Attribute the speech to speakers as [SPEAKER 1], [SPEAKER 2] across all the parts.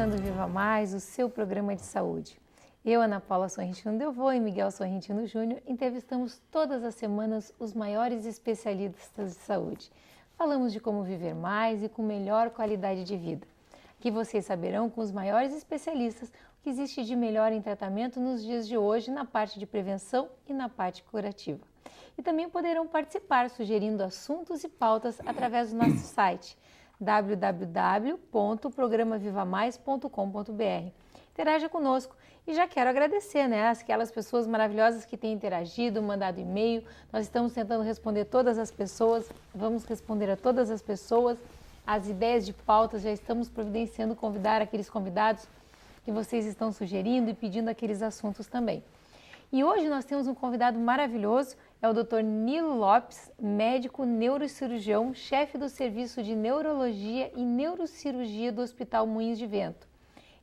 [SPEAKER 1] começando o Viva Mais, o seu programa de saúde. Eu, Ana Paula Sorrentino Delvaux e Miguel Sorrentino Júnior entrevistamos todas as semanas os maiores especialistas de saúde. Falamos de como viver mais e com melhor qualidade de vida. Aqui vocês saberão com os maiores especialistas o que existe de melhor em tratamento nos dias de hoje na parte de prevenção e na parte curativa. E também poderão participar sugerindo assuntos e pautas através do nosso site www.programavivamais.com.br. Interaja conosco e já quero agradecer, aquelas pessoas maravilhosas que têm interagido, mandado e-mail. Nós estamos tentando responder todas as pessoas, vamos responder a todas as pessoas. As ideias de pautas já estamos providenciando, convidar aqueles convidados que vocês estão sugerindo e pedindo aqueles assuntos também. E hoje nós temos um convidado maravilhoso, é o Dr. Nilo Lopes, médico neurocirurgião, chefe do Serviço de Neurologia e Neurocirurgia do Hospital Moinhos de Vento,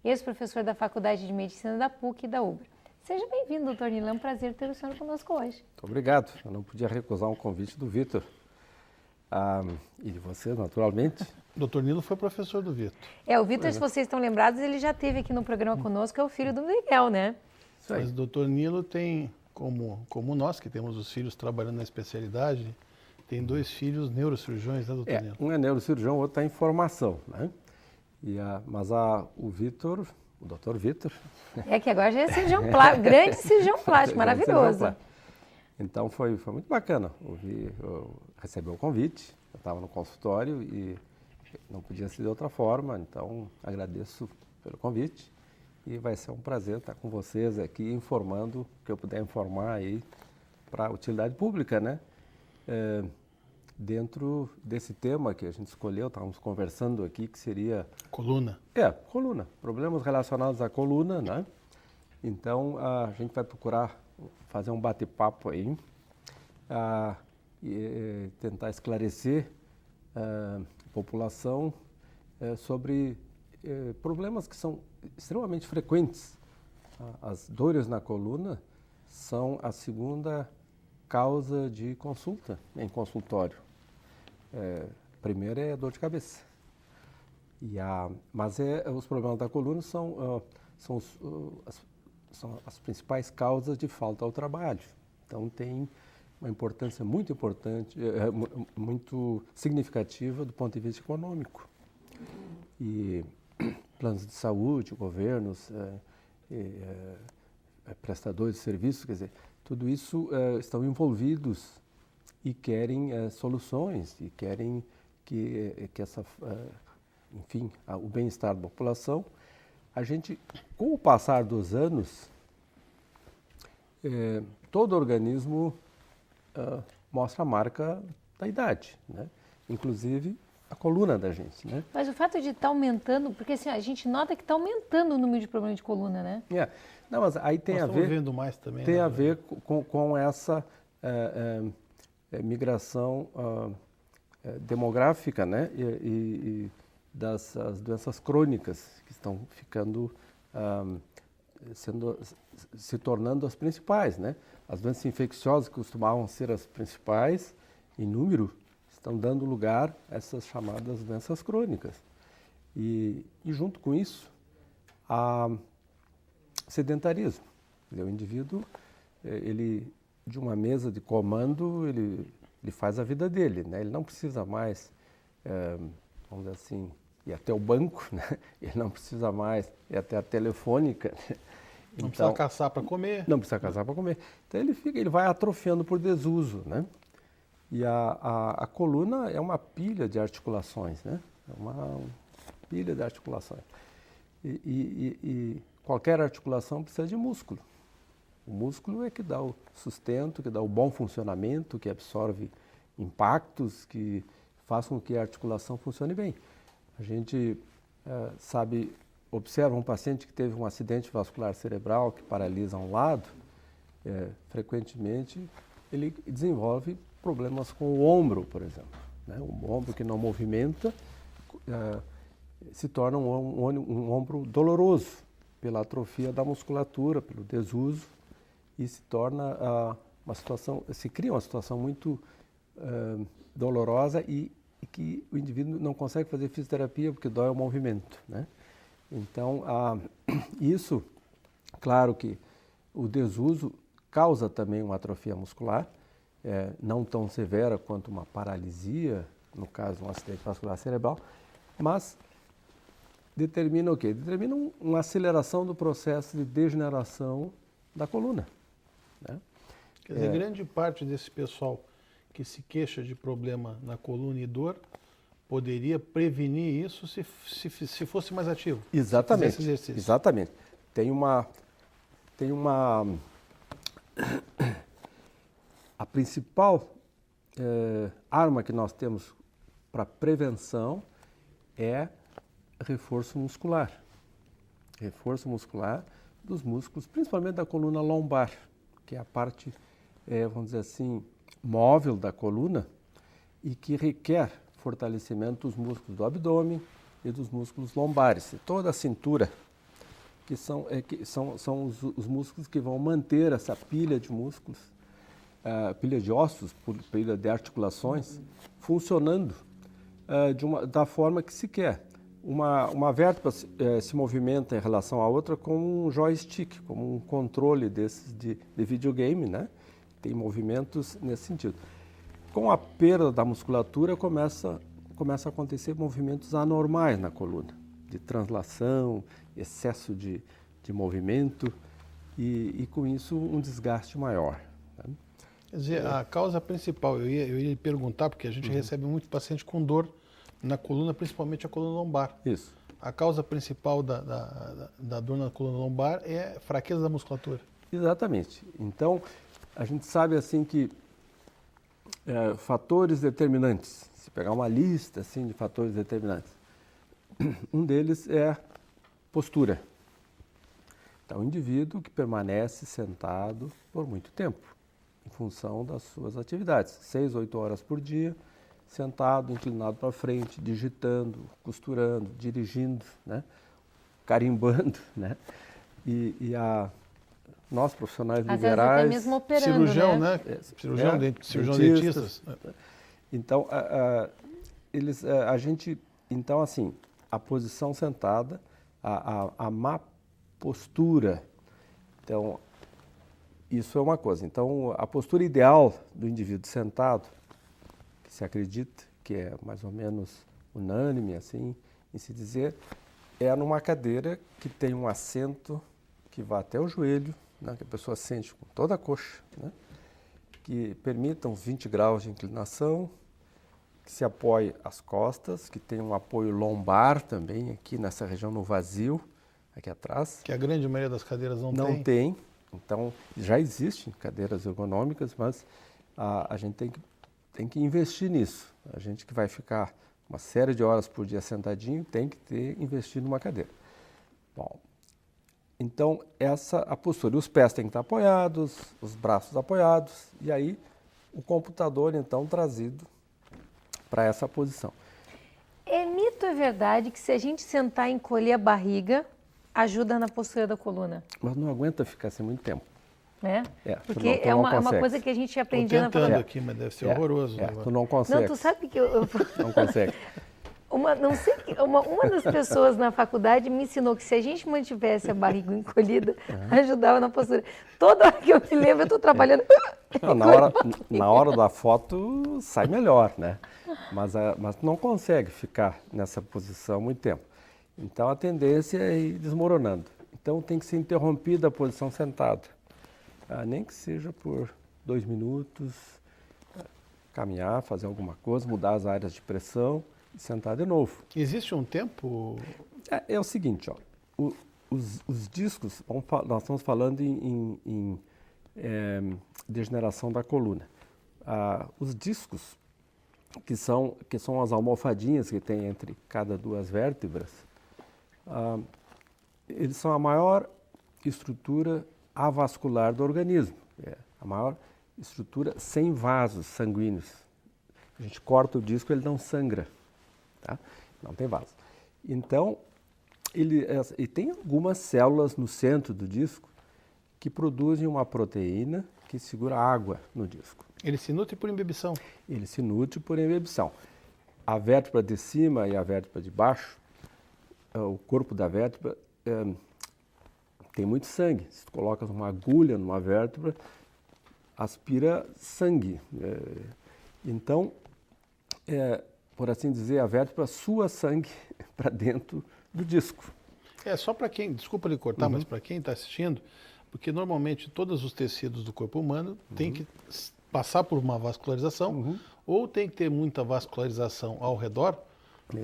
[SPEAKER 1] ex-professor da Faculdade de Medicina da PUC e da UBRA. Seja bem-vindo, Dr. Nilo, é um prazer ter o senhor conosco hoje.
[SPEAKER 2] Muito obrigado, eu não podia recusar um convite do Vitor e de você, naturalmente.
[SPEAKER 3] Dr. Nilo foi professor do Vitor.
[SPEAKER 1] O Vitor, se vocês estão lembrados, ele já esteve aqui no programa conosco, é o filho do Miguel, né?
[SPEAKER 3] Mas o Dr. Nilo tem, como nós que temos os filhos trabalhando na especialidade, tem 2 filhos neurocirurgiões, né, Dr. Nilo?
[SPEAKER 2] Um é neurocirurgião, o outro está em formação, né? Mas o Vitor, o Dr. Vitor...
[SPEAKER 1] É que agora já é cirurgião plástico, grande cirurgião plástico, maravilhoso.
[SPEAKER 2] Então foi muito bacana, receber o convite, eu estava no consultório e não podia ser de outra forma, então agradeço pelo convite. E vai ser um prazer estar com vocês aqui informando o que eu puder informar aí para a utilidade pública, né? Dentro desse tema que a gente escolheu, estávamos conversando aqui, que seria...
[SPEAKER 3] Coluna.
[SPEAKER 2] Coluna. Problemas relacionados à coluna, né? Então, a gente vai procurar fazer um bate-papo aí e tentar esclarecer a população sobre problemas que são extremamente frequentes. As dores na coluna são a segunda causa de consulta em consultório. Primeiro é a dor de cabeça. Mas os problemas da coluna são as principais causas de falta ao trabalho. Então tem uma importância muito importante, muito significativa do ponto de vista econômico. E planos de saúde, governos, prestadores de serviços, quer dizer, tudo isso estão envolvidos e querem soluções e querem que o bem-estar da população. A gente, com o passar dos anos, todo organismo mostra a marca da idade, né? Inclusive a coluna da gente, né?
[SPEAKER 1] Mas o fato de estar aumentando, porque assim, a gente nota que está aumentando o número de problemas de coluna, né?
[SPEAKER 2] Não, mas aí tem a ver...
[SPEAKER 3] vendo mais também.
[SPEAKER 2] Tem a ver com essa migração demográfica, né? E das doenças crônicas que estão ficando... se tornando as principais, né? As doenças infecciosas que costumavam ser as principais, em número, estão dando lugar a essas chamadas doenças crônicas. E junto com isso, há sedentarismo. O indivíduo, de uma mesa de comando, ele faz a vida dele, né? Ele não precisa mais, vamos dizer assim, ir até o banco, né? Ele não precisa mais ir até a telefônica, né?
[SPEAKER 3] Não precisa caçar para comer.
[SPEAKER 2] Não precisa caçar para comer. Então ele vai atrofiando por desuso, né? E a coluna é uma pilha de articulações, né? É uma pilha de articulações. E qualquer articulação precisa de músculo. O músculo é que dá o sustento, que dá o bom funcionamento, que absorve impactos, que faz com que a articulação funcione bem. A gente observa um paciente que teve um acidente vascular cerebral que paralisa um lado, frequentemente ele desenvolve problemas com o ombro, por exemplo, né? O ombro que não movimenta se torna um ombro doloroso pela atrofia da musculatura, pelo desuso, e se torna se cria uma situação muito dolorosa e que o indivíduo não consegue fazer fisioterapia porque dói o movimento, né? Então, isso, claro que o desuso causa também uma atrofia muscular, não tão severa quanto uma paralisia, no caso um acidente vascular cerebral, mas determina o quê? Determina uma aceleração do processo de degeneração da coluna, né?
[SPEAKER 3] Quer dizer, grande parte desse pessoal que se queixa de problema na coluna e dor poderia prevenir isso se fosse mais ativo.
[SPEAKER 2] Exatamente.
[SPEAKER 3] Se fizesse exercício.
[SPEAKER 2] Exatamente. Tem uma a principal arma que nós temos para prevenção é reforço muscular. Reforço muscular dos músculos, principalmente da coluna lombar, que é a parte, vamos dizer assim, móvel da coluna e que requer fortalecimento dos músculos do abdômen e dos músculos lombares. E toda a cintura, que são os músculos que vão manter essa pilha de músculos, pilha de ossos, pilha de articulações, funcionando da forma que se quer. Uma vértebra se movimenta em relação à outra como um joystick, como um controle desses de videogame, né? Tem movimentos nesse sentido. Com a perda da musculatura, começa a acontecer movimentos anormais na coluna, de translação, excesso de movimento e com isso um desgaste maior, né?
[SPEAKER 3] Quer dizer, a causa principal, eu ia lhe perguntar, porque a gente recebe muito paciente com dor na coluna, principalmente a coluna lombar.
[SPEAKER 2] Isso.
[SPEAKER 3] A causa principal da dor na coluna lombar é fraqueza da musculatura.
[SPEAKER 2] Exatamente. Então, a gente sabe assim que fatores determinantes, se pegar uma lista assim, de fatores determinantes, um deles é postura. Então, o indivíduo que permanece sentado por muito tempo, em função das suas atividades, 6, 8 horas por dia, sentado, inclinado para frente, digitando, costurando, dirigindo, né? Carimbando, né? Nós, profissionais
[SPEAKER 1] Às
[SPEAKER 2] liberais...
[SPEAKER 1] vezes até mesmo operando,
[SPEAKER 3] cirurgião,
[SPEAKER 1] né?
[SPEAKER 3] Cirurgião dentistas.
[SPEAKER 2] Então, então, assim, a posição sentada, a má postura, então, isso é uma coisa. Então, a postura ideal do indivíduo sentado, que se acredita que é mais ou menos unânime, assim, em se dizer, é numa cadeira que tem um assento que vai até o joelho, né, que a pessoa sente com toda a coxa, né, que permita uns 20 graus de inclinação, que se apoie as costas, que tem um apoio lombar também, aqui nessa região no vazio, aqui atrás.
[SPEAKER 3] Que a grande maioria das cadeiras não tem.
[SPEAKER 2] Não tem. Então, já existem cadeiras ergonômicas, mas a gente tem que investir nisso. A gente que vai ficar uma série de horas por dia sentadinho tem que investir numa cadeira. Bom, então a postura. E os pés têm que estar apoiados, os braços apoiados, e aí o computador então trazido para essa posição.
[SPEAKER 1] É mito, é verdade que se a gente sentar e encolher a barriga, ajuda na postura da coluna?
[SPEAKER 2] Mas não aguenta ficar assim muito tempo.
[SPEAKER 1] É? Porque
[SPEAKER 2] tu
[SPEAKER 1] é
[SPEAKER 2] não
[SPEAKER 1] uma
[SPEAKER 2] consegue.
[SPEAKER 1] coisa que a gente
[SPEAKER 3] Estou
[SPEAKER 1] aprendia na
[SPEAKER 3] tentando
[SPEAKER 1] faculdade.
[SPEAKER 3] aqui, mas deve ser horroroso.
[SPEAKER 2] Tu não consegue.
[SPEAKER 1] Não, tu sabe que
[SPEAKER 2] Não consegue.
[SPEAKER 1] uma das pessoas na faculdade me ensinou que se a gente mantivesse a barriga encolhida, ajudava na postura. Toda hora que eu me lembro, eu estou trabalhando.
[SPEAKER 2] Não, na hora da foto sai melhor, né? Mas tu não consegue ficar nessa posição muito tempo. Então a tendência é ir desmoronando. Então tem que ser interrompida a posição sentado. Nem que seja por 2 minutos, caminhar, fazer alguma coisa, mudar as áreas de pressão e sentar de novo.
[SPEAKER 3] Existe um tempo?
[SPEAKER 2] É o seguinte, ó, os discos, nós estamos falando em degeneração da coluna. Os discos, que são as almofadinhas que tem entre cada 2 vértebras, eles são a maior estrutura avascular do organismo, a maior estrutura sem vasos sanguíneos. A gente corta o disco, ele não sangra, tá? Não tem vaso. Então, e tem algumas células no centro do disco que produzem uma proteína que segura água no disco.
[SPEAKER 3] Ele se nutre por imbibição?
[SPEAKER 2] Ele se nutre por imbibição. A vértebra de cima e a vértebra de baixo o corpo da vértebra tem muito sangue. Se tu colocas uma agulha numa vértebra, aspira sangue. Então, por assim dizer, a vértebra sua sangue para dentro do disco.
[SPEAKER 3] Só para quem, desculpa lhe cortar, mas para quem está assistindo, porque normalmente todos os tecidos do corpo humano têm que passar por uma vascularização, ou tem que ter muita vascularização ao redor,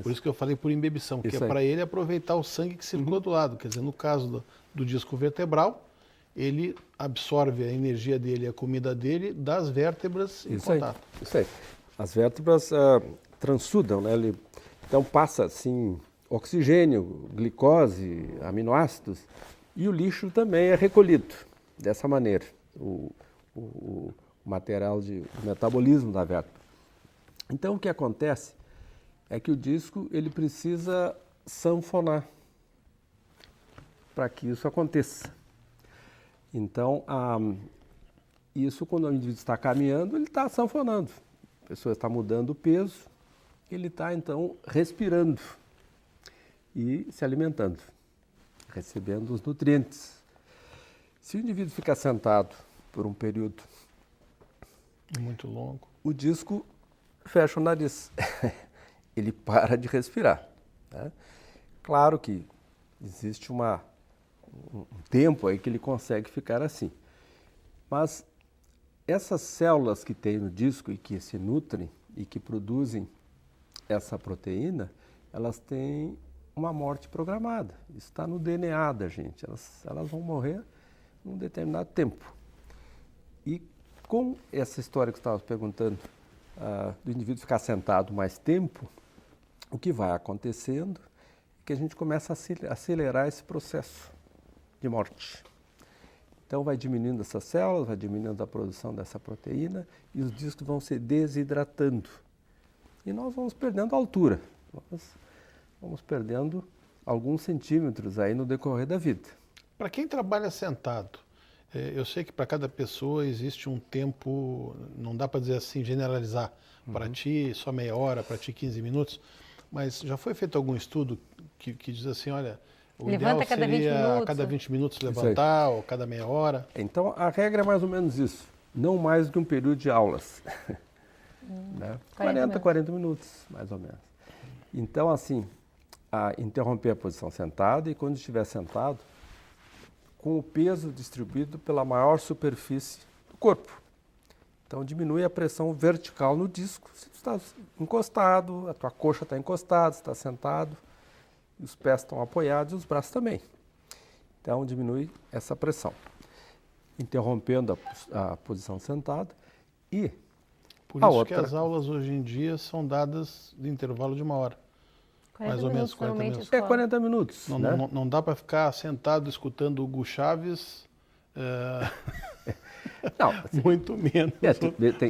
[SPEAKER 3] por isso que eu falei por imbebição, que é para ele aproveitar o sangue que circula do lado. Quer dizer, no caso do disco vertebral, ele absorve a energia dele, a comida dele, das vértebras em contato.
[SPEAKER 2] Isso aí. As vértebras transudam, né? Então passa assim oxigênio, glicose, aminoácidos, e o lixo também é recolhido dessa maneira, o material de metabolismo da vértebra. Então o que acontece é que o disco ele precisa sanfonar para que isso aconteça. Então, isso quando o indivíduo está caminhando, ele está sanfonando. A pessoa está mudando o peso, ele está então respirando e se alimentando, recebendo os nutrientes. Se o indivíduo ficar sentado por um período
[SPEAKER 3] muito longo,
[SPEAKER 2] o disco fecha o nariz, ele para de respirar. Né? Claro que existe um tempo aí que ele consegue ficar assim, mas essas células que tem no disco e que se nutrem e que produzem essa proteína, elas têm uma morte programada. Isso está no DNA da gente. Elas vão morrer num determinado tempo. E com essa história que você estava perguntando, do indivíduo ficar sentado mais tempo, o que vai acontecendo é que a gente começa a acelerar esse processo de morte. Então vai diminuindo essas células, vai diminuindo a produção dessa proteína e os discos vão se desidratando. E nós vamos perdendo altura. Nós vamos perdendo alguns centímetros aí no decorrer da vida.
[SPEAKER 3] Para quem trabalha sentado, eu sei que para cada pessoa existe um tempo, não dá para dizer assim, generalizar. Para ti só meia hora, para ti 15 minutos, mas já foi feito algum estudo que diz assim, olha, o ideal seria a cada 20 minutos levantar, ou cada meia hora?
[SPEAKER 2] Então a regra é mais ou menos isso, não mais do que um período de aulas. Né? 40 minutos, mais ou menos. Então, assim, interromper a posição sentada e quando estiver sentado, com o peso distribuído pela maior superfície do corpo. Então, diminui a pressão vertical no disco. Se tu está encostado, a tua coxa está encostada, você está sentado, os pés estão apoiados e os braços também. Então, diminui essa pressão. Interrompendo a posição sentada e
[SPEAKER 3] por isso que as aulas hoje em dia são dadas de intervalo de uma hora. Mais ou menos 40 minutos.
[SPEAKER 2] 40 minutos.
[SPEAKER 3] Não dá para ficar sentado escutando o Hugo Chávez.
[SPEAKER 2] Não, assim,
[SPEAKER 3] muito menos.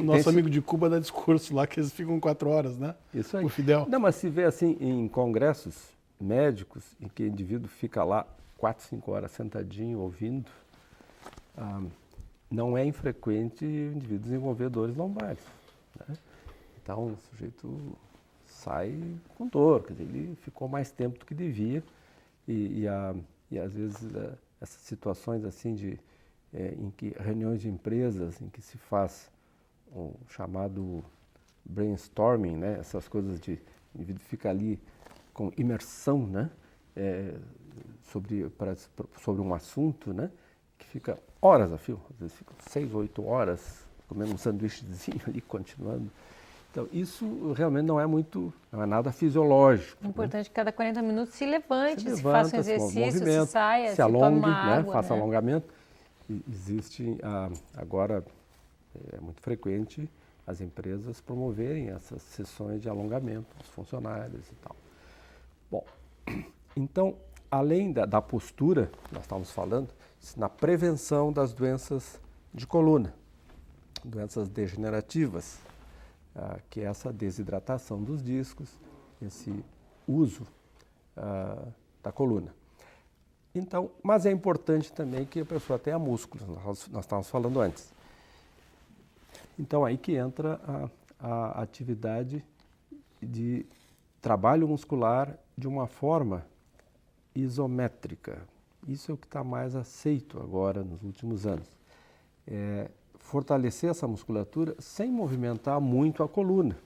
[SPEAKER 3] Nosso amigo de Cuba dá discurso lá que eles ficam 4 horas, né?
[SPEAKER 2] Isso aí.
[SPEAKER 3] O Fidel.
[SPEAKER 2] Não, mas se vê assim em congressos médicos em que o indivíduo fica lá 4, 5 horas sentadinho ouvindo, não é infrequente o indivíduo desenvolver dores lombares. Né? Então o sujeito sai com dor, quer dizer, ele ficou mais tempo do que devia e às vezes essas situações assim em que reuniões de empresas em que se faz o chamado brainstorming, né? Essas coisas de o indivíduo fica ali com imersão, né? Sobre um assunto, né? Que fica horas a fio, às vezes fica 6, 8 horas comendo um sanduíchezinho ali, continuando. Então, isso realmente não é nada fisiológico.
[SPEAKER 1] O importante é que cada 40 minutos se levante, se
[SPEAKER 2] levanta,
[SPEAKER 1] faça um exercício, se saia,
[SPEAKER 2] se alongue,
[SPEAKER 1] tome uma água,
[SPEAKER 2] faça alongamento. E existe, agora, é muito frequente as empresas promoverem essas sessões de alongamento dos funcionários e tal. Bom, então, além da postura, nós estávamos falando, na prevenção das doenças de coluna, doenças degenerativas, que é essa desidratação dos discos, esse uso da coluna. Então, mas é importante também que a pessoa tenha músculos, nós estávamos falando antes. Então, aí que entra a atividade de trabalho muscular de uma forma isométrica. Isso é o que está mais aceito agora nos últimos anos. Fortalecer essa musculatura sem movimentar muito a coluna.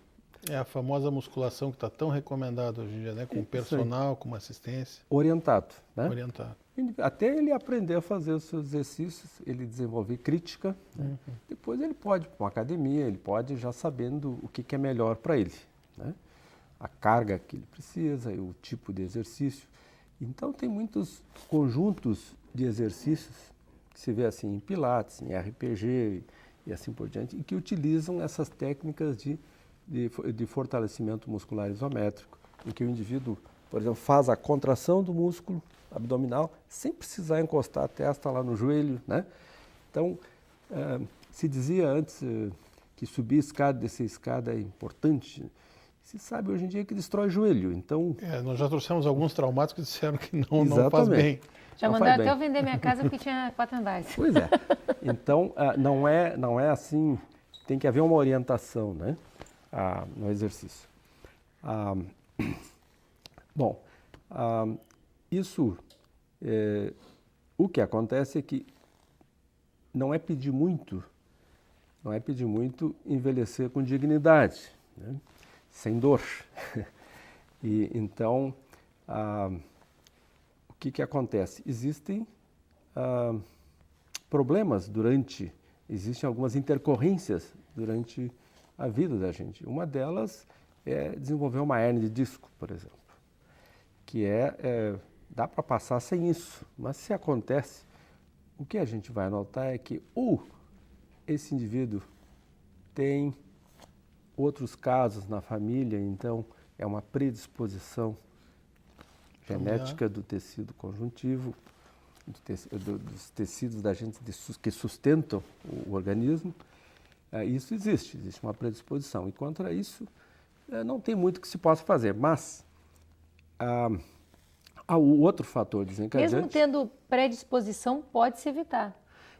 [SPEAKER 3] É a famosa musculação que está tão recomendada hoje em dia, né? Com personal, com assistência.
[SPEAKER 2] Orientado, né?
[SPEAKER 3] Orientado.
[SPEAKER 2] Até ele aprender a fazer os seus exercícios, ele desenvolver crítica, né? Depois ele pode ir para uma academia, ele pode já sabendo o que é melhor para ele, né? A carga que ele precisa, o tipo de exercício. Então tem muitos conjuntos de exercícios que se vê assim em Pilates, em RPG e assim por diante, e que utilizam essas técnicas de fortalecimento muscular isométrico, em que o indivíduo, por exemplo, faz a contração do músculo abdominal sem precisar encostar a testa lá no joelho, né? Então, se dizia antes que subir escada, descer escada é importante. Se sabe hoje em dia que destrói o joelho, então...
[SPEAKER 3] nós já trouxemos alguns traumados que disseram que não faz bem.
[SPEAKER 1] Já mandaram até eu vender minha casa porque tinha 4 andares.
[SPEAKER 2] Pois é. Então, não é assim, tem que haver uma orientação, né, no exercício. Bom, isso, o que acontece é que não é pedir muito envelhecer com dignidade, né? Sem dor. E então, o que acontece? Existem problemas existem algumas intercorrências durante a vida da gente. Uma delas é desenvolver uma hérnia de disco, por exemplo, que dá para passar sem isso, mas se acontece, o que a gente vai notar é que esse indivíduo tem outros casos na família, então é uma predisposição genética do tecido conjuntivo, dos tecidos da gente que sustentam o organismo. Isso existe uma predisposição. E contra isso, não tem muito que se possa fazer. Mas o outro fator desencadeante...
[SPEAKER 1] Mesmo tendo predisposição, pode-se evitar.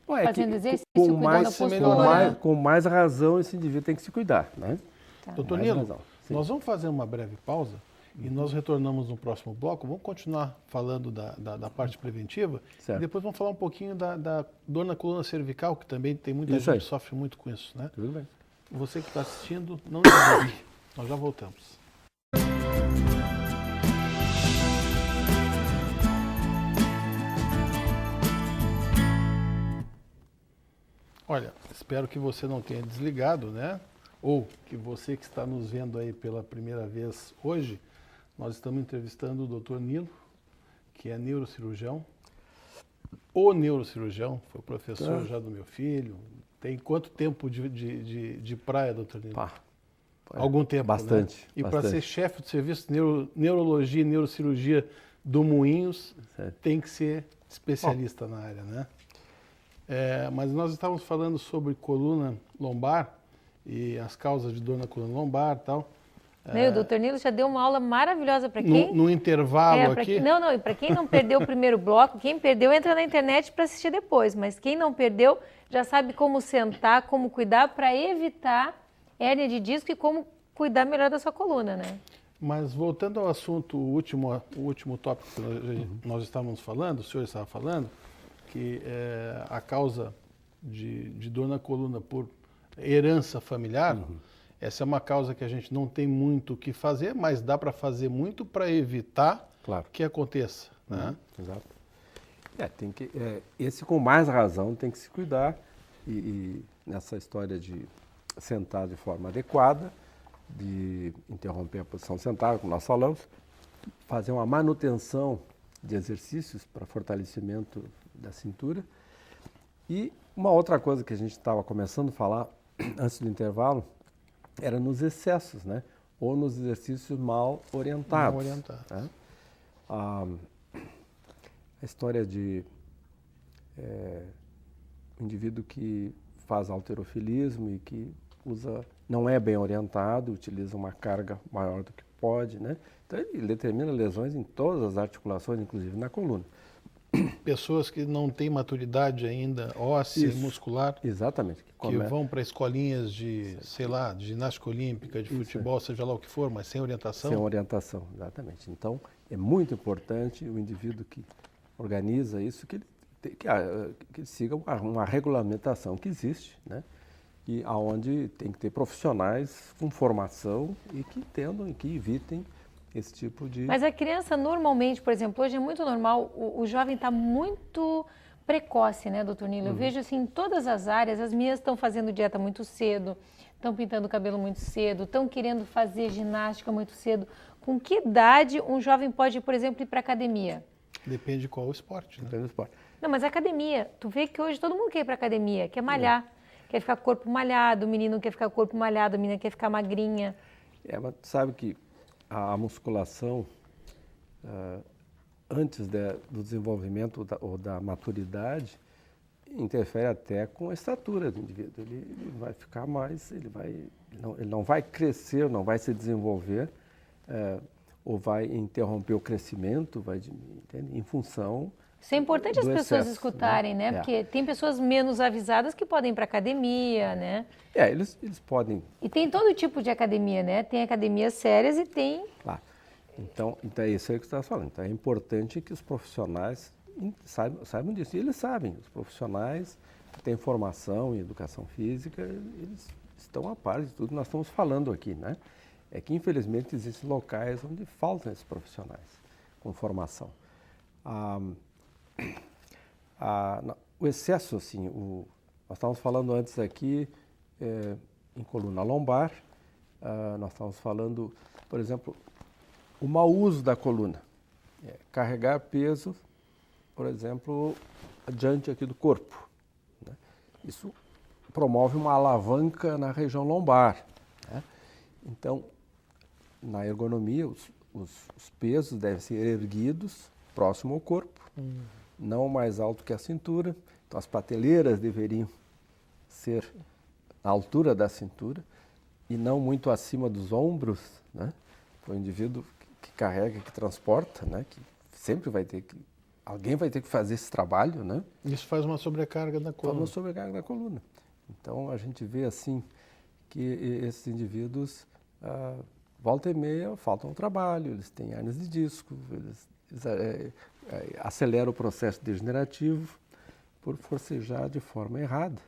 [SPEAKER 1] Fazendo exercício,
[SPEAKER 2] cuidando da
[SPEAKER 1] postura.
[SPEAKER 2] Com mais razão, esse indivíduo tem que se cuidar, né?
[SPEAKER 1] Tá.
[SPEAKER 3] Doutor Nilo, nós vamos fazer uma breve pausa e nós retornamos no próximo bloco. Vamos continuar falando da parte preventiva.
[SPEAKER 2] Certo.
[SPEAKER 3] E depois vamos falar um pouquinho da dor na coluna cervical, que também tem muita gente que sofre muito com isso, né?
[SPEAKER 2] Tudo bem.
[SPEAKER 3] Você que está assistindo, não desligue. Nós já voltamos. Olha, espero que você não tenha desligado, né? Ou que você que está nos vendo aí pela primeira vez hoje, nós estamos entrevistando o Dr. Nilo, que é neurocirurgião. O neurocirurgião, foi professor já do meu filho. Tem quanto tempo de praia, doutor Nilo? Algum tempo,
[SPEAKER 2] bastante.
[SPEAKER 3] Né? E para ser chefe do serviço de neurologia e neurocirurgia do Moinhos, tem que ser especialista na área, né? Mas nós estávamos falando sobre coluna lombar e as causas de dor na coluna lombar e tal.
[SPEAKER 1] O doutor Nilo já deu uma aula maravilhosa para quem...
[SPEAKER 3] No intervalo aqui...
[SPEAKER 1] e para quem não perdeu o primeiro bloco, quem perdeu entra na internet para assistir depois, mas quem não perdeu já sabe como sentar, como cuidar para evitar hérnia de disco e como cuidar melhor da sua coluna, né?
[SPEAKER 3] Mas voltando ao assunto, o último tópico que nós estávamos falando, o senhor estava falando, que a causa de dor na coluna por herança familiar, essa é uma causa que a gente não tem muito o que fazer, mas dá para fazer muito para evitar que aconteça, né?
[SPEAKER 2] Exato. Esse com mais razão tem que se cuidar e nessa história de sentar de forma adequada, de interromper a posição sentada, como nós falamos, fazer uma manutenção de exercícios para fortalecimento da cintura. E uma outra coisa que a gente estava começando a falar antes do intervalo era nos excessos, né? Ou nos exercícios mal orientados.
[SPEAKER 3] Mal orientados.
[SPEAKER 2] Né? A história de um indivíduo que faz halterofilismo e que não é bem orientado, utiliza uma carga maior do que pode, né? Então ele determina lesões em todas as articulações, inclusive na coluna.
[SPEAKER 3] pessoas que não têm maturidade ainda óssea e
[SPEAKER 2] Isso.
[SPEAKER 3] muscular,
[SPEAKER 2] Exatamente.
[SPEAKER 3] que vão para escolinhas de, sei lá, de ginástica olímpica, de futebol, seja lá o que for, mas sem orientação.
[SPEAKER 2] Sem orientação, exatamente. Então, é muito importante o indivíduo que organiza isso, que ele siga uma regulamentação que existe, né? E aonde tem que ter profissionais com formação e que entendam e que evitem esse tipo de...
[SPEAKER 1] Mas a criança normalmente, por exemplo, hoje é muito normal, o jovem está muito precoce, né, doutor Nilo? Eu vejo assim, em todas as áreas, as minhas estão fazendo dieta muito cedo, estão pintando o cabelo muito cedo, estão querendo fazer ginástica muito cedo. Com que idade um jovem pode, por exemplo, ir para academia?
[SPEAKER 3] Depende de qual o esporte, né?
[SPEAKER 2] Depende do esporte.
[SPEAKER 1] Não, mas academia, tu vê que hoje todo mundo quer ir para academia, quer malhar, quer ficar com o corpo malhado, o menino quer ficar com o corpo malhado, a menina quer ficar magrinha.
[SPEAKER 2] Mas tu sabe que a musculação, antes do desenvolvimento ou da maturidade, interfere até com a estatura do indivíduo. Ele vai ficar mais, ele não vai crescer, não vai se desenvolver, ou vai interromper o crescimento, entende? Em função
[SPEAKER 1] Isso é importante as
[SPEAKER 2] do
[SPEAKER 1] pessoas
[SPEAKER 2] excesso,
[SPEAKER 1] escutarem, né? Porque tem pessoas menos avisadas que podem ir para academia, né?
[SPEAKER 2] Eles podem...
[SPEAKER 1] E tem todo tipo de academia, né? Tem academias sérias e tem...
[SPEAKER 2] Claro. Então é isso aí que você está falando. Então é importante que os profissionais saibam disso. E eles sabem, os profissionais que têm formação em educação física, eles estão a par de tudo que nós estamos falando aqui, né? É que infelizmente existem locais onde faltam esses profissionais com formação. O excesso, assim, nós estávamos falando antes aqui em coluna lombar, nós estávamos falando, por exemplo, o mau uso da coluna. Carregar peso, por exemplo, adiante aqui do corpo, né? Isso promove uma alavanca na região lombar, né? Então, na ergonomia, os pesos devem ser erguidos próximo ao corpo, não mais alto que a cintura. Então, as prateleiras deveriam ser à altura da cintura e não muito acima dos ombros, né? O indivíduo que carrega, que transporta, né? Que sempre alguém vai ter que fazer esse trabalho, né?
[SPEAKER 3] Isso faz uma sobrecarga na coluna.
[SPEAKER 2] Faz uma sobrecarga na coluna. Então, a gente vê assim que esses indivíduos, volta e meia, faltam ao trabalho, eles têm hernias de disco, eles aceleram o processo degenerativo por forcejar de forma errada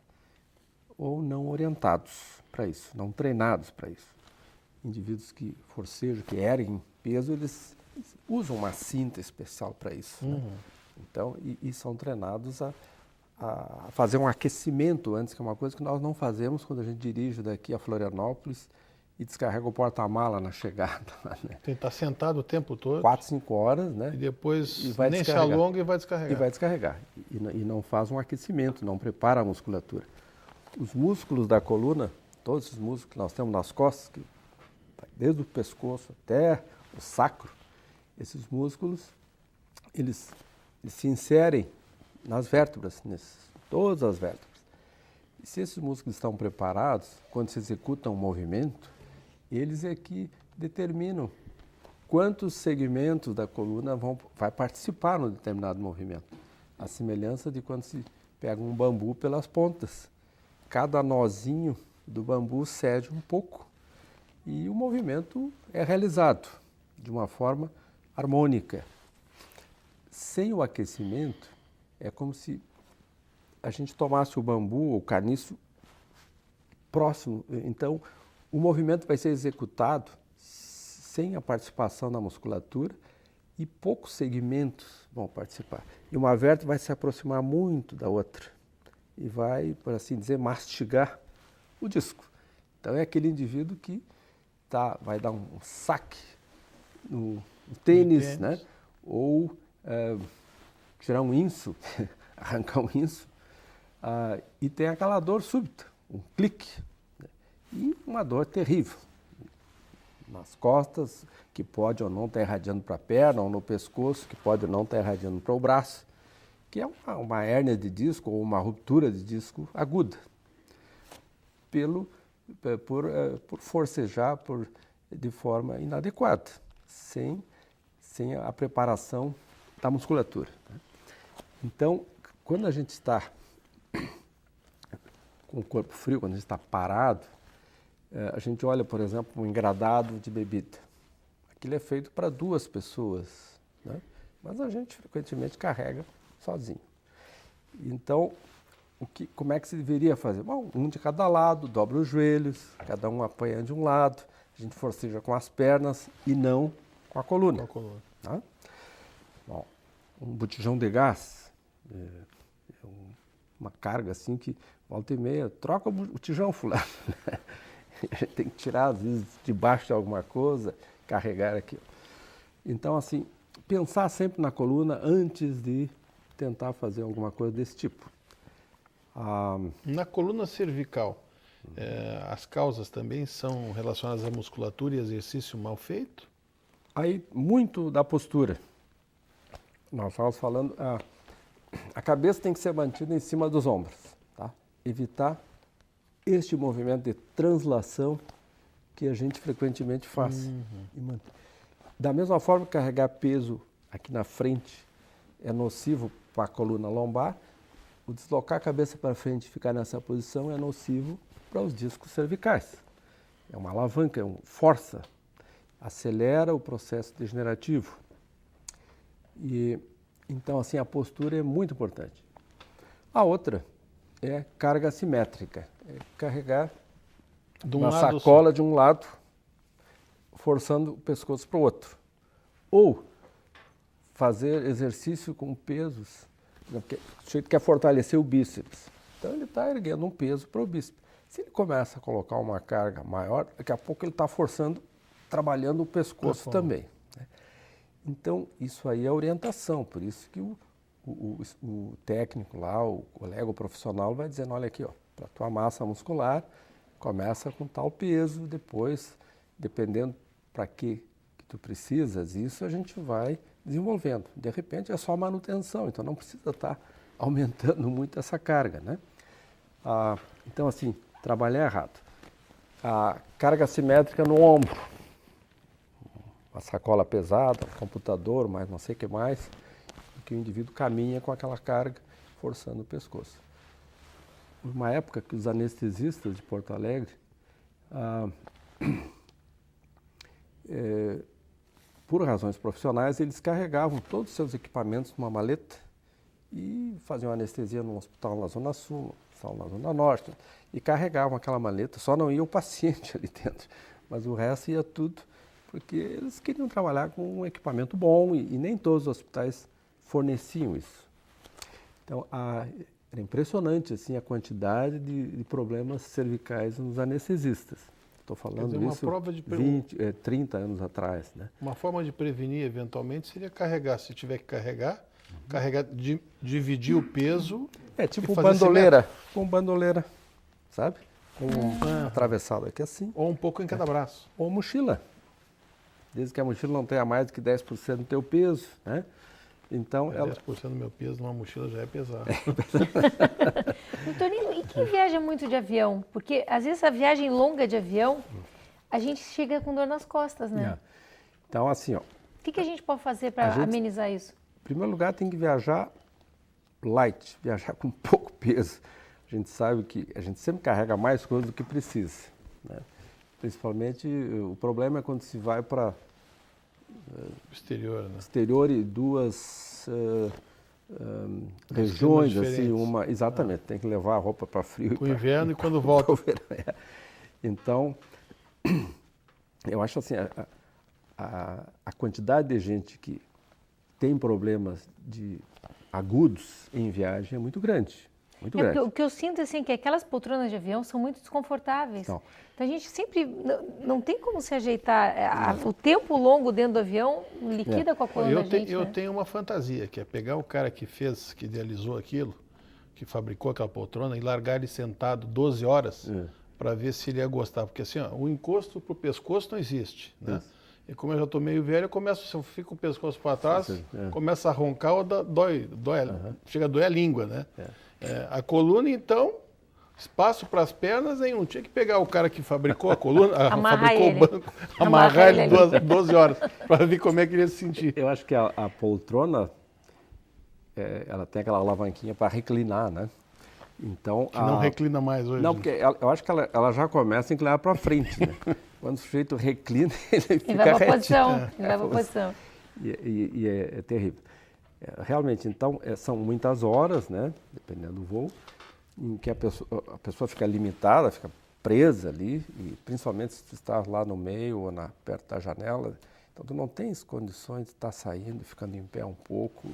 [SPEAKER 2] ou não orientados para isso, não treinados para isso. Indivíduos que forcejam, que erguem peso, eles usam uma cinta especial para isso, né? Então, e são treinados a fazer um aquecimento antes, que é uma coisa que nós não fazemos quando a gente dirige daqui a Florianópolis e descarrega o porta-mala na chegada, né?
[SPEAKER 3] Tem que estar sentado o tempo todo.
[SPEAKER 2] 4, 5 horas, né?
[SPEAKER 3] E depois nem se
[SPEAKER 2] descarregar.
[SPEAKER 3] alonga e vai descarregar.
[SPEAKER 2] E vai descarregar. E não faz um aquecimento, não prepara a musculatura. Os músculos da coluna, todos os músculos que nós temos nas costas, que desde o pescoço até o sacro, esses músculos, eles se inserem nas vértebras, todas as vértebras. E se esses músculos estão preparados, quando se executa um movimento, eles é que determinam quantos segmentos da coluna vai participar no determinado movimento. A semelhança de quando se pega um bambu pelas pontas. Cada nozinho do bambu cede um pouco e o movimento é realizado de uma forma harmônica. Sem o aquecimento, é como se a gente tomasse o bambu ou o caniço próximo. Então, o movimento vai ser executado sem a participação da musculatura e poucos segmentos vão participar. E uma vértebra vai se aproximar muito da outra e vai, por assim dizer, mastigar o disco. Então, é aquele indivíduo que vai dar um saque no tênis, né? Ou tirar um inso, arrancar um inso, e tem aquela dor súbita, um clique, né? E uma dor terrível nas costas, que pode ou não estar irradiando para a perna, ou no pescoço, que pode ou não estar irradiando para o braço, que é uma hérnia de disco ou uma ruptura de disco aguda, por forcejar de forma inadequada, sem a preparação da musculatura, né? Então, quando a gente está com o corpo frio, quando a gente está parado, a gente olha, por exemplo, um engradado de bebida. Aquilo é feito para 2 pessoas, né? Mas a gente frequentemente carrega sozinho. Então, como é que se deveria fazer? Bom, um de cada lado, dobra os joelhos, cada um apanha de um lado, a gente forceja com as pernas e não com a coluna.
[SPEAKER 3] Com a coluna.
[SPEAKER 2] Tá? Bom, um botijão de gás, uma carga assim que volta e meia, troca o botijão, fulano. A gente tem que tirar, às vezes, debaixo de alguma coisa, carregar aqui. Então, assim, pensar sempre na coluna antes de tentar fazer alguma coisa desse tipo.
[SPEAKER 3] Na coluna cervical, as causas também são relacionadas à musculatura e exercício mal feito?
[SPEAKER 2] Aí, muito da postura. Nós estávamos falando, a cabeça tem que ser mantida em cima dos ombros, tá? Evitar este movimento de translação que a gente frequentemente faz. Da mesma forma que carregar peso aqui na frente é nocivo para a coluna lombar, o deslocar a cabeça para frente e ficar nessa posição é nocivo para os discos cervicais. É uma alavanca, força, acelera o processo degenerativo. E então, assim, a postura é muito importante. A outra é carga assimétrica, é carregar uma sacola de um lado, forçando o pescoço para o outro. Ou fazer exercício com pesos, porque o sujeito quer fortalecer o bíceps. Então ele está erguendo um peso para o bíceps. Se ele começa a colocar uma carga maior, daqui a pouco ele está forçando, trabalhando o pescoço também. Né? Então isso aí é orientação, por isso que o técnico lá, o colega, o profissional vai dizendo, olha aqui, para a tua massa muscular, começa com tal peso, depois, dependendo para que tu precisas, isso a gente vai desenvolvendo. De repente é só manutenção, então não precisa estar aumentando muito essa carga, né? Então assim, trabalhar errado. A carga assimétrica no ombro, uma sacola pesada, um computador, mais não sei o que mais, que o indivíduo caminha com aquela carga, forçando o pescoço. Uma época que os anestesistas de Porto Alegre, por razões profissionais, eles carregavam todos os seus equipamentos numa maleta e faziam anestesia num hospital na Zona Sul, num hospital na Zona Norte, e carregavam aquela maleta, só não ia o paciente ali dentro, mas o resto ia tudo, porque eles queriam trabalhar com um equipamento bom e nem todos os hospitais forneciam isso. Então, era impressionante assim, a quantidade de problemas cervicais nos anestesisistas. Estou falando isso 30 anos atrás. Né?
[SPEAKER 3] Uma forma de prevenir, eventualmente, seria carregar. Se tiver que carregar, dividir o peso.
[SPEAKER 2] É tipo bandoleira, com bandoleira, sabe? Com atravessado aqui assim.
[SPEAKER 3] Ou um pouco em cada braço.
[SPEAKER 2] Ou mochila. Desde que a mochila não tenha mais do que 10% do teu peso, né? Então,
[SPEAKER 3] 10% do meu peso numa mochila já é pesado.
[SPEAKER 1] Toninho, e quem viaja muito de avião? Porque às vezes a viagem longa de avião, a gente chega com dor nas costas, né?
[SPEAKER 2] Então, assim,
[SPEAKER 1] o que a gente pode fazer para amenizar isso?
[SPEAKER 2] Em primeiro lugar, tem que viajar light, viajar com pouco peso. A gente sabe que a gente sempre carrega mais coisa do que precisa, né? Principalmente, o problema é quando se vai para
[SPEAKER 3] exterior, né?
[SPEAKER 2] Exterior e duas regiões, assim, exatamente, tem que levar a roupa para frio.
[SPEAKER 3] Com o inverno e quando volta.
[SPEAKER 2] Então, eu acho assim, a quantidade de gente que tem problemas agudos em viagem é muito grande. Muito grande.
[SPEAKER 1] O que eu sinto assim, é que aquelas poltronas de avião são muito desconfortáveis. Então a gente sempre não tem como se ajeitar. O tempo longo dentro do avião liquida com a coluna da gente.
[SPEAKER 3] Eu tenho uma fantasia, que é pegar o cara que idealizou aquilo, que fabricou aquela poltrona, e largar ele sentado 12 horas para ver se ele ia gostar. Porque assim, o encosto para o pescoço não existe, né? E como eu já estou meio velho, se eu fico com o pescoço para trás, começa a roncar ou dói, chega a doer a língua, né? A coluna, então, espaço para as pernas nenhum. Tinha que pegar o cara que fabricou a coluna, fabricou o banco, amarrar ele 12 horas para ver como é que ele ia se sentir.
[SPEAKER 2] Eu acho que a poltrona, ela tem aquela alavanquinha para reclinar, né? Então,
[SPEAKER 3] Que não reclina mais hoje.
[SPEAKER 2] Não, porque eu acho que ela já começa a inclinar para frente, né? Quando o sujeito reclina, ele fica retinho.
[SPEAKER 1] Ele vai para a posição.
[SPEAKER 2] E é terrível. Realmente, então, são muitas horas, né? Dependendo do voo, em que a pessoa fica limitada, fica presa ali, e principalmente se tu está lá no meio ou perto da janela, então tu não tens condições de estar saindo, ficando em pé um pouco.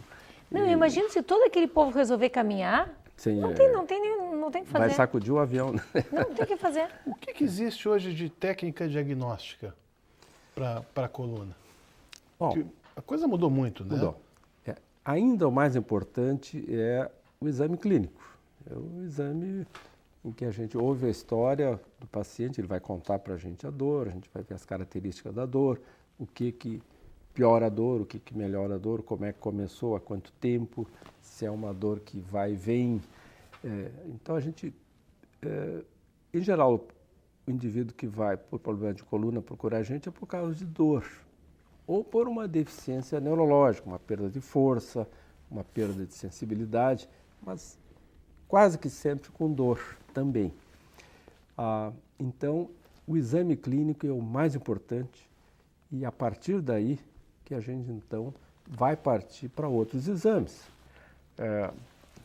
[SPEAKER 1] Não, eu imagino se todo aquele povo resolver caminhar, não tem o que fazer.
[SPEAKER 2] Vai sacudir o avião, né?
[SPEAKER 1] Não tem o que fazer.
[SPEAKER 3] O que existe hoje de técnica diagnóstica para a coluna?
[SPEAKER 2] Bom,
[SPEAKER 3] Porque a coisa mudou muito, né?
[SPEAKER 2] mudou. Ainda o mais importante é o exame clínico. É o exame em que a gente ouve a história do paciente, ele vai contar para a gente a dor, a gente vai ver as características da dor, o que piora a dor, o que melhora a dor, como é que começou, há quanto tempo, se é uma dor que vai e vem. Então a gente, em geral, o indivíduo que vai por problema de coluna procurar a gente é por causa de dor, ou por uma deficiência neurológica, uma perda de força, uma perda de sensibilidade, mas quase que sempre com dor também. Então, o exame clínico é o mais importante e a partir daí que a gente então vai partir para outros exames.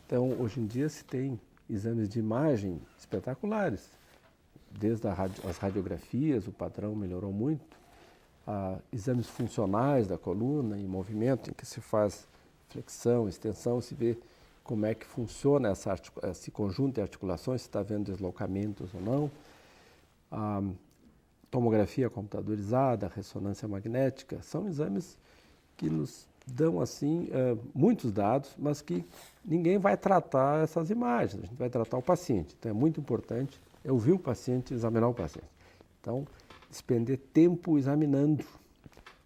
[SPEAKER 2] Então, hoje em dia se tem exames de imagem espetaculares, desde as radiografias, o padrão melhorou muito, exames funcionais da coluna em movimento, em que se faz flexão, extensão, se vê como é que funciona esse conjunto de articulações, se está havendo deslocamentos ou não. Tomografia computadorizada, ressonância magnética, são exames que nos dão assim muitos dados, mas que ninguém vai tratar essas imagens, a gente vai tratar o paciente. Então é muito importante ouvir o paciente, examinar o paciente. Então, despender tempo examinando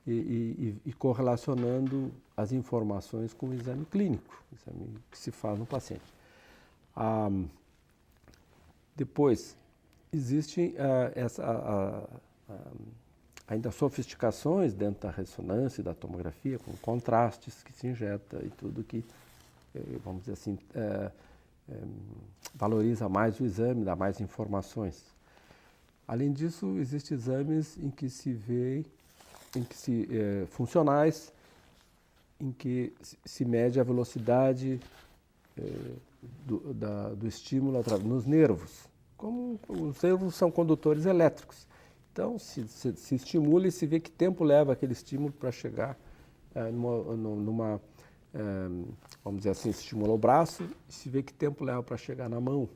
[SPEAKER 2] e correlacionando as informações com o exame clínico, o exame que se faz no paciente. Depois, existem ainda sofisticações dentro da ressonância e da tomografia, com contrastes que se injeta e tudo que, vamos dizer assim, valoriza mais o exame, dá mais informações. Além disso, existem exames em que se vê, funcionais, em que se mede a velocidade do estímulo nos nervos. Como os nervos são condutores elétricos. Então, se estimula e se vê que tempo leva aquele estímulo para chegar vamos dizer assim, estimula o braço e se vê que tempo leva para chegar na mão.